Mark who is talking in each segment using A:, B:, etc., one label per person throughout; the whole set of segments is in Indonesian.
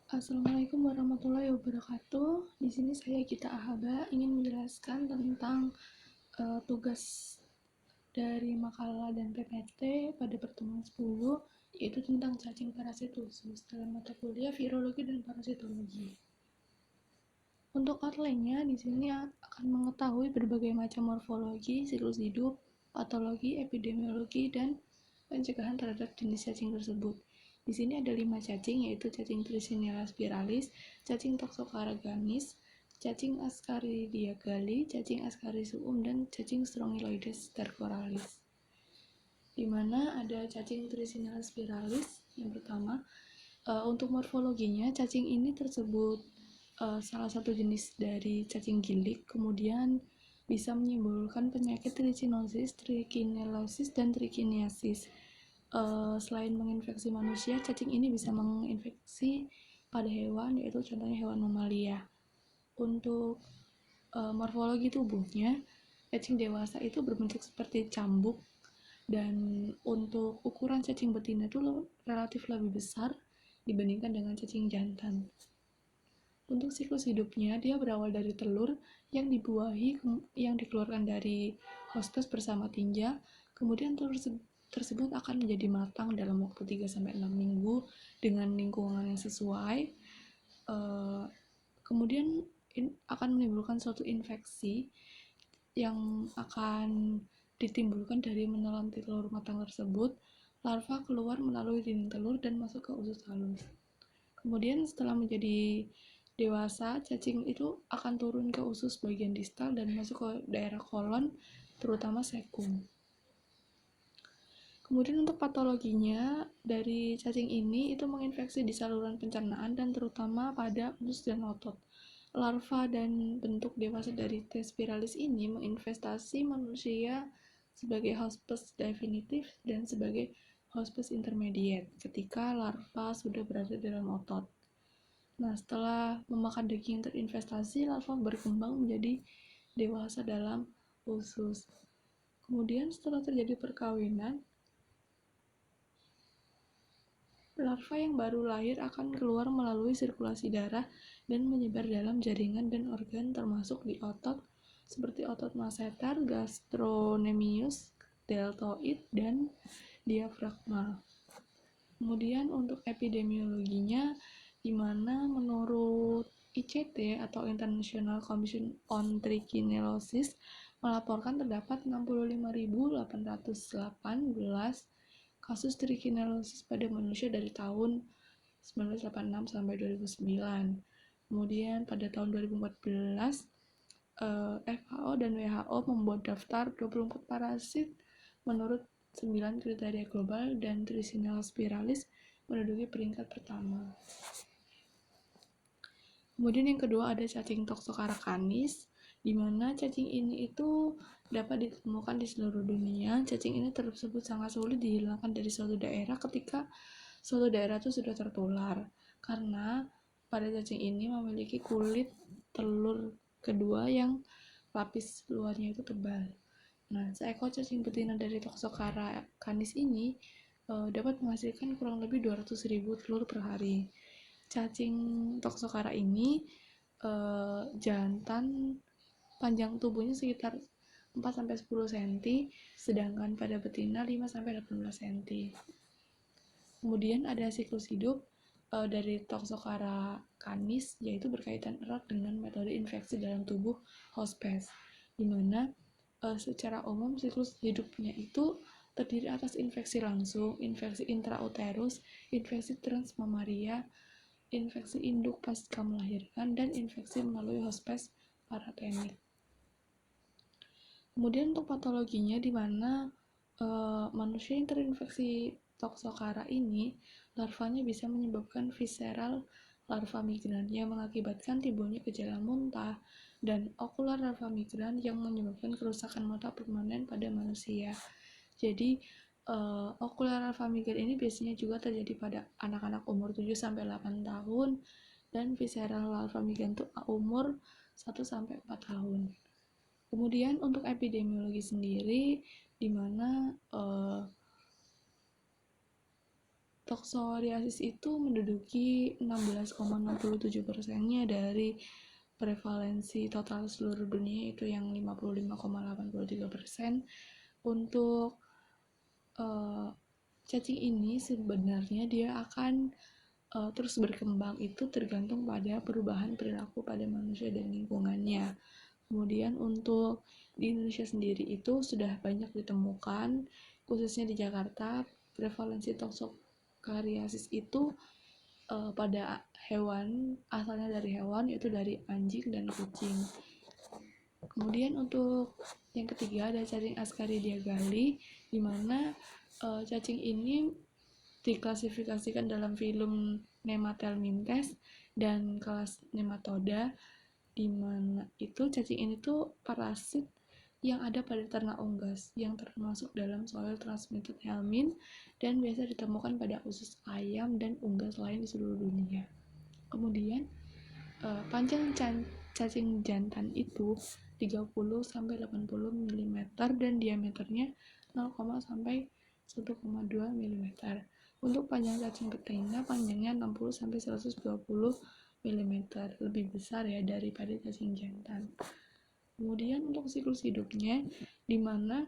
A: Assalamualaikum warahmatullahi wabarakatuh. Di sini saya Gita Ahaba ingin menjelaskan tentang tugas dari makalah dan PPT pada pertemuan 10, yaitu tentang cacing parasit usus dalam mata kuliah virologi dan parasitologi. Untuk outline-nya di sini akan mengetahui berbagai macam morfologi, siklus hidup, patologi, epidemiologi, dan pencegahan terhadap jenis cacing tersebut. Di sini ada 5 cacing, yaitu cacing Trichinella spiralis, cacing Toxocara canis, cacing Ascaridia gali, cacing Ascarissuum, dan cacing Strongyloides stercoralis. Di mana ada cacing Trichinella spiralis yang pertama. Untuk morfologinya, cacing ini tersebut salah satu jenis dari cacing gilik, kemudian bisa menimbulkan penyakit trichinosis, trichinellosis, dan trichiniasis. Selain menginfeksi manusia, cacing ini bisa menginfeksi pada hewan, yaitu contohnya hewan mamalia. Untuk morfologi tubuhnya, cacing dewasa itu berbentuk seperti cambuk, dan untuk ukuran cacing betina itu relatif lebih besar dibandingkan dengan cacing jantan. Untuk siklus hidupnya, dia berawal dari telur yang dibuahi yang dikeluarkan dari hostes bersama tinja. Kemudian telur tersebut akan menjadi matang dalam waktu 3-6 minggu dengan lingkungan yang sesuai. Kemudian akan menimbulkan suatu infeksi yang akan ditimbulkan dari menelan telur matang tersebut. Larva keluar melalui dinding telur dan masuk ke usus halus. Kemudian setelah menjadi dewasa, cacing itu akan turun ke usus bagian distal dan masuk ke daerah kolon, terutama sekum. Kemudian untuk patologinya, dari cacing ini itu menginfeksi di saluran pencernaan dan terutama pada usus dan otot. Larva dan bentuk dewasa dari T. spiralis ini menginvestasi manusia sebagai hospes definitif dan sebagai hospes intermediate ketika larva sudah berada dalam otot. Nah, setelah memakan daging terinvestasi, larva berkembang menjadi dewasa dalam usus. Kemudian setelah terjadi perkawinan, larva yang baru lahir akan keluar melalui sirkulasi darah dan menyebar dalam jaringan dan organ termasuk di otot seperti otot masseter, gastrocnemius, deltoid, dan diafragma. Kemudian untuk epidemiologinya, di mana menurut ICT atau International Commission on Trichiniasis melaporkan terdapat 65.818 kasus trichiniasis pada manusia dari tahun 1986 sampai 2009. Kemudian pada tahun 2014 FAO dan WHO membuat daftar 24 parasit menurut 9 kriteria global dan Trichinella spiralis menduduki peringkat pertama. Kemudian yang kedua ada cacing Toxocara canis, di mana cacing ini itu dapat ditemukan di seluruh dunia. Cacing ini tersebut sangat sulit dihilangkan dari suatu daerah ketika suatu daerah itu sudah tertular, karena pada cacing ini memiliki kulit telur kedua yang lapis luarnya itu tebal. Nah, seekor cacing betina dari Toxocara canis ini dapat menghasilkan kurang lebih 200.000 telur per hari. Cacing Toxocara ini jantan panjang tubuhnya sekitar 4-10 cm, sedangkan pada betina 5-18 cm. Kemudian ada siklus hidup dari Toxocara canis, yaitu berkaitan erat dengan metode infeksi dalam tubuh hospes, di mana secara umum siklus hidupnya itu terdiri atas infeksi langsung, infeksi intrauterus, infeksi transmamaria, infeksi induk pasca melahirkan, dan infeksi melalui hospes paratenik. Kemudian untuk patologinya, di mana manusia yang terinfeksi Toxocara ini, larvanya bisa menyebabkan visceral larva migran yang mengakibatkan timbulnya gejala muntah, dan ocular larva migran yang menyebabkan kerusakan mata permanen pada manusia. Jadi ocular larva migran ini biasanya juga terjadi pada anak-anak umur 7-8 tahun, dan visceral larva migran itu umur 1-4 tahun. Kemudian untuk epidemiologi sendiri, di mana Toksoriasis itu menduduki 16,67%-nya dari prevalensi total seluruh dunia itu yang 55,83%. Untuk cacing ini sebenarnya dia akan terus berkembang, itu tergantung pada perubahan perilaku pada manusia dan lingkungannya. Kemudian untuk di Indonesia sendiri itu sudah banyak ditemukan, khususnya di Jakarta, prevalensi toksokariasis itu pada hewan, asalnya dari hewan, yaitu dari anjing dan kucing. Kemudian untuk yang ketiga ada cacing Ascaridia gali, di mana cacing ini diklasifikasikan dalam filum Nemathelmintes dan kelas Nematoda, di mana itu cacing ini tuh parasit yang ada pada ternak unggas yang termasuk dalam soil transmitted helminth dan biasa ditemukan pada usus ayam dan unggas lain di seluruh dunia. Kemudian panjang cacing jantan itu 30-80 mm dan diameternya 0, sampai 1,2 mm. Untuk panjang cacing betina panjangnya 60-120 mm, lebih besar ya daripada cacing jantan. Kemudian untuk siklus hidupnya, di mana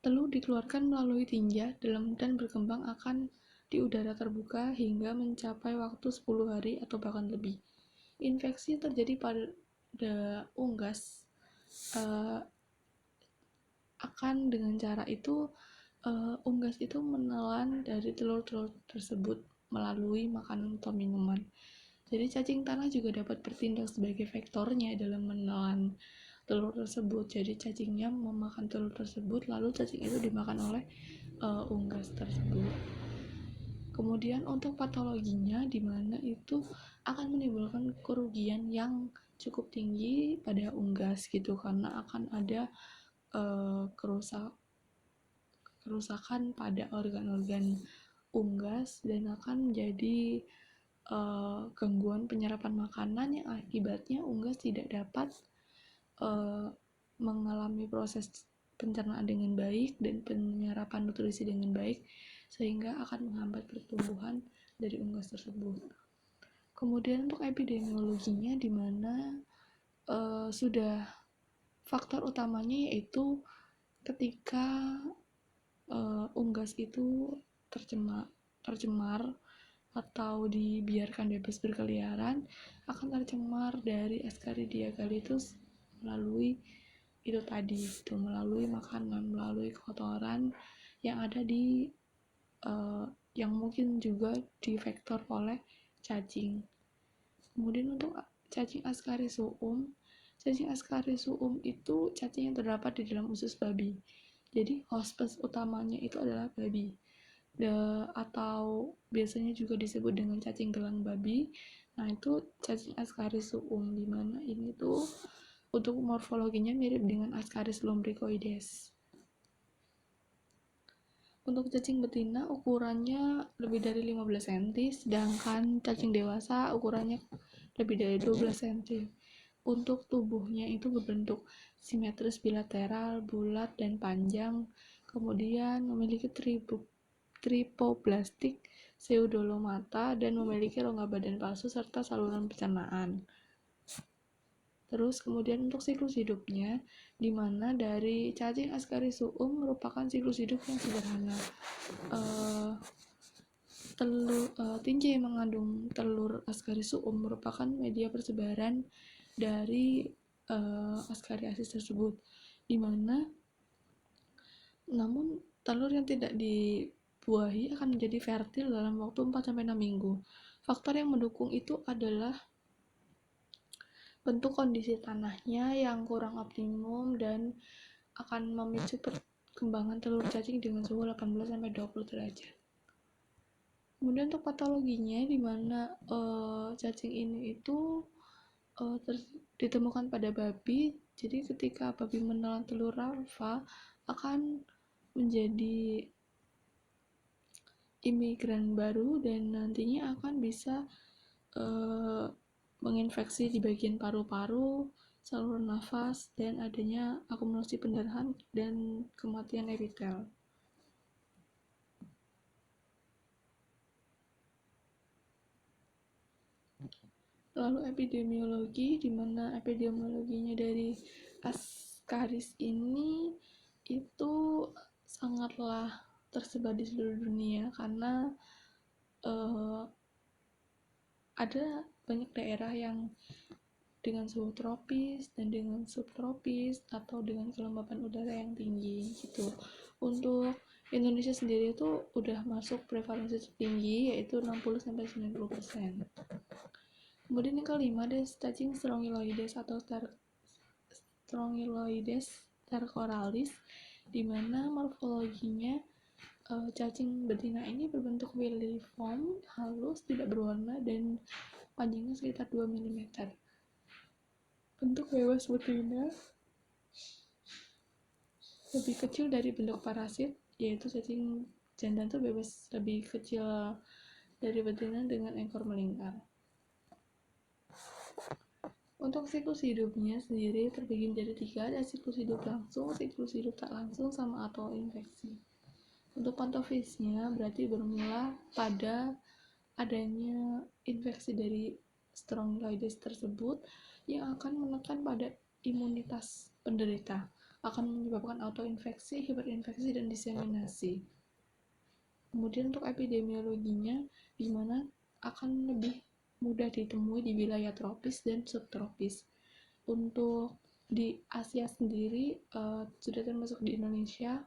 A: telur dikeluarkan melalui tinja dan berkembang akan di udara terbuka hingga mencapai waktu 10 hari atau bahkan lebih. Infeksi terjadi pada unggas akan dengan cara itu unggas itu menelan dari telur-telur tersebut melalui makanan atau minuman. Jadi cacing tanah juga dapat bertindak sebagai vektornya dalam menelan telur tersebut. Jadi cacingnya memakan telur tersebut, lalu cacing itu dimakan oleh unggas tersebut. Kemudian untuk patologinya, di mana itu akan menimbulkan kerugian yang cukup tinggi pada unggas gitu, karena akan ada kerusakan pada organ-organ unggas dan akan menjadi gangguan penyerapan makanan yang akibatnya unggas tidak dapat mengalami proses pencernaan dengan baik dan penyerapan nutrisi dengan baik, sehingga akan menghambat pertumbuhan dari unggas tersebut. Kemudian untuk epidemiologinya, di mana sudah faktor utamanya yaitu ketika unggas itu tercemar atau dibiarkan bebas berkeliaran, akan tercemar dari Ascaridia gallitus melalui itu tadi, itu melalui makanan, melalui kotoran yang ada di yang mungkin juga difektor oleh cacing. Kemudian untuk cacing Ascaris suum itu cacing yang terdapat di dalam usus babi. Jadi hospes utamanya itu adalah babi. Atau biasanya juga disebut dengan cacing gelang babi. Nah, itu cacing Ascaris suum, di mana ini tuh untuk morfologinya mirip dengan Ascaris lumbricoides. Untuk cacing betina ukurannya lebih dari 15 cm, sedangkan cacing dewasa ukurannya lebih dari 12 cm. Untuk tubuhnya itu berbentuk simetris bilateral, bulat dan panjang, kemudian memiliki tripoblastik pseudolomata dan memiliki rongga badan palsu serta saluran pencernaan. Terus kemudian untuk siklus hidupnya, di mana dari cacing Ascaris suum merupakan siklus hidup yang sederhana. Tinja yang mengandung telur Ascaris suum merupakan media persebaran dari Ascariasis tersebut, di mana namun telur yang tidak dibuahi akan menjadi fertil dalam waktu 4-6 minggu. Faktor yang mendukung itu adalah bentuk kondisi tanahnya yang kurang optimum dan akan memicu perkembangan telur cacing dengan suhu 18-20 derajat. Kemudian untuk patologinya, di mana cacing ini itu ditemukan pada babi. Jadi ketika babi menelan telur larva akan menjadi imigran baru dan nantinya akan bisa menginfeksi di bagian paru-paru, saluran nafas, dan adanya akumulasi pendarahan dan kematian epitel. Lalu epidemiologi, di mana epidemiologinya dari Ascaris ini itu sangatlah tersebar di seluruh dunia karena ada banyak daerah yang dengan suhu tropis dan dengan subtropis atau dengan kelembapan udara yang tinggi gitu. Untuk Indonesia sendiri itu udah masuk prevalensi tertinggi yaitu 60-90%. Kemudian yang kelima ada cacing Strongyloides atau Strongyloides tercoralis, di mana morfologinya cacing betina ini berbentuk filiform, halus, tidak berwarna, dan panjangnya sekitar 2 mm. Bentuk bebas betina lebih kecil dari bentuk parasit, yaitu cacing jantan itu bebas lebih kecil dari betina dengan ekor melingkar. Untuk siklus hidupnya sendiri terbagi menjadi 3, ada siklus hidup langsung, siklus hidup tak langsung, sama atau infeksi. Untuk patofisnya berarti bermula pada adanya infeksi dari Strongyloides tersebut yang akan menekan pada imunitas penderita, akan menyebabkan autoinfeksi, hiperinfeksi, dan diseminasi. Kemudian untuk epidemiologinya, di mana akan lebih mudah ditemui di wilayah tropis dan subtropis. Untuk di Asia sendiri, sudah termasuk di Indonesia,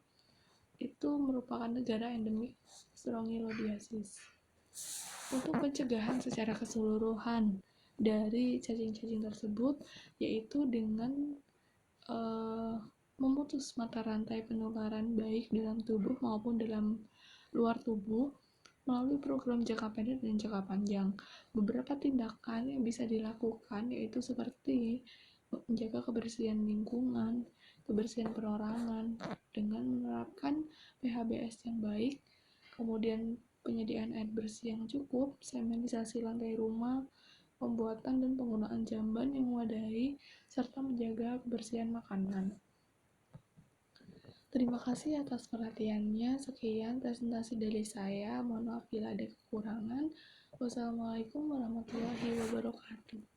A: itu merupakan negara endemik Strongyloidiasis. Untuk pencegahan secara keseluruhan dari cacing-cacing tersebut, yaitu dengan memutus mata rantai penularan baik dalam tubuh maupun dalam luar tubuh melalui program jangka pendek dan jangka panjang. Beberapa tindakan yang bisa dilakukan yaitu seperti menjaga kebersihan lingkungan, kebersihan perorangan dengan menerapkan PHBS yang baik, kemudian penyediaan air bersih yang cukup, semenisasi lantai rumah, pembuatan dan penggunaan jamban yang memadai, serta menjaga kebersihan makanan. Terima kasih atas perhatiannya. Sekian presentasi dari saya. Mohon maaf bila ada kekurangan. Wassalamualaikum warahmatullahi wabarakatuh.